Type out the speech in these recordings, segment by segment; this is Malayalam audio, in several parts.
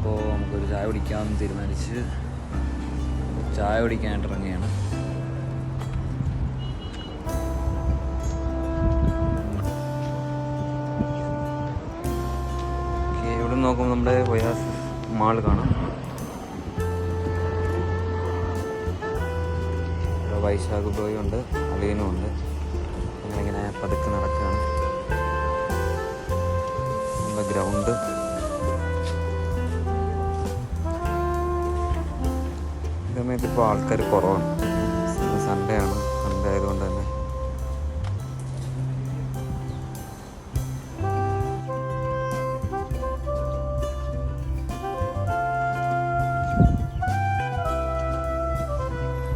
അപ്പോൾ നമുക്കൊരു ചായ കുടിക്കാമെന്ന് തീരുമാനിച്ച് ചായ കുടിക്കാനായിട്ട് ഇറങ്ങിയാണ്. ഇവിടെ നോക്കുമ്പോൾ നമ്മുടെ വയാസ് മാൾ കാണാം. ഇവിടെ വൈശാഖ് ബ്രോയും ഉണ്ട്, അലീനും ഉണ്ട്. ഞങ്ങളിങ്ങനെ പതുക്കെ നടക്കുകയാണ്. നമ്മുടെ ഗ്രൗണ്ട് ഈ സമയത്ത് ഇപ്പോൾ ആൾക്കാർ കുറവാണ്. സൺഡേ ആണ്. സൺഡേ ആയതുകൊണ്ട് തന്നെ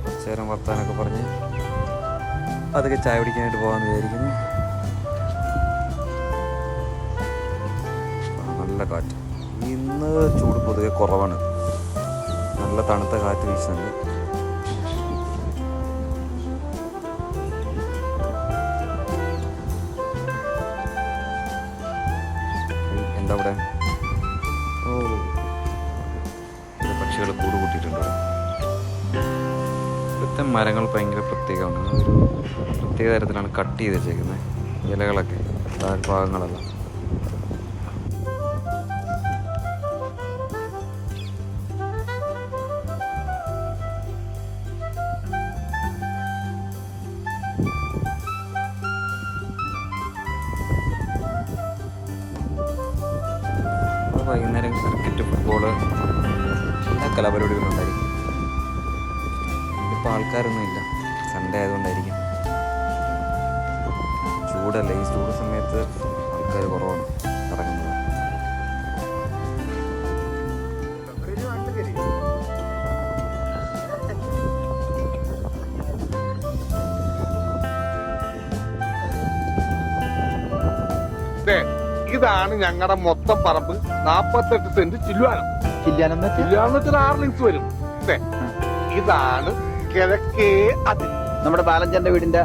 കുറച്ചേരം വർത്താനൊക്കെ പറഞ്ഞ് അതൊക്കെ ചായ കുടിക്കാനായിട്ട് പോകാമെന്ന് വിചാരിക്കുന്നു. നല്ല കാറ്റ്. ഇന്ന് ചൂട് പൊതുവെ കുറവാണ്. നല്ല തണുത്ത കാറ്റ് വീശുന്നുണ്ട്. എന്താ ഇവിടെ? ഓ, പക്ഷികൾ കൂട് കൂട്ടിയിട്ടുണ്ട്. ഇവിടുത്തെ മരങ്ങൾ ഭയങ്കര പ്രത്യേകമാണ്. ഒരു പ്രത്യേക തരത്തിലാണ് കട്ട് ചെയ്ത് വെച്ചേക്കുന്നത് ഇലകളൊക്കെ, താഴ്ഭാഗങ്ങളെല്ലാം. വൈകുന്നേരം ക്രിക്കറ്റ്, ഫുട്ബോള്, എല്ലാ കലാപരിപാടികളും ഉണ്ടായിരിക്കും. ഇപ്പോൾ ആൾക്കാരൊന്നും ഇല്ല. സൺഡേ ആയതുകൊണ്ടായിരിക്കും. ചൂടല്ലേ, ഈ ചൂട് സമയത്ത് ആൾക്കാർ കുറവാണ് ഇറങ്ങുന്നത്. ഇതാണ് ഞങ്ങളുടെ മൊത്തം പറമ്പ്. 48 സെന്റ് ചില്ലുവാനം. ചില്ലുവാനം 6 ലിങ്സ് വരും. ഇതാണ് കിഴക്കേ അതിൽ നമ്മുടെ ബാലഞ്ചന്റെ വീടിന്റെ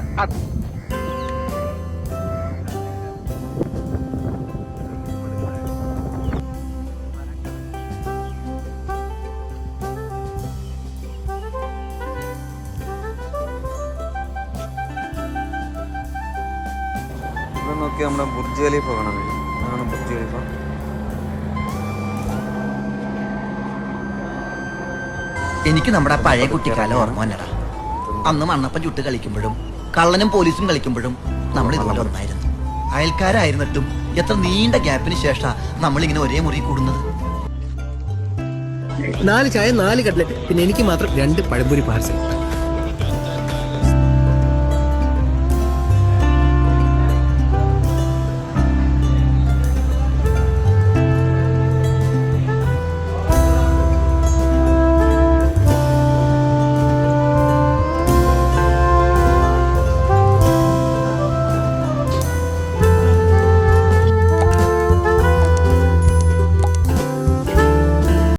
ഇവിടെ നോക്കി നമ്മുടെ ബുർജ് ഖലീഫ കാണാൻ കഴിയും. അതാണ് ബുർജ് ഖലീഫ. എനിക്ക് നമ്മുടെ പഴയ കുട്ടിക്കാലം ഓർമ്മ വന്നടാ. അന്ന് മണ്ണപ്പം ചുട്ട് കളിക്കുമ്പോഴും കള്ളനും പോലീസും കളിക്കുമ്പോഴും നമ്മൾ ഇതുപോലെ ഒന്നായിരുന്നു. അയൽക്കാരായിരുന്നിട്ടും എത്ര നീണ്ട ഗ്യാപ്പിന് ശേഷം നമ്മളിങ്ങനെ ഒരേ മുറി കൂടുന്നത്. 4 ചായ 4 കട്ട്ലറ്റ്, പിന്നെ എനിക്ക് മാത്രം 2 പഴംപൊരി പാർസൽ.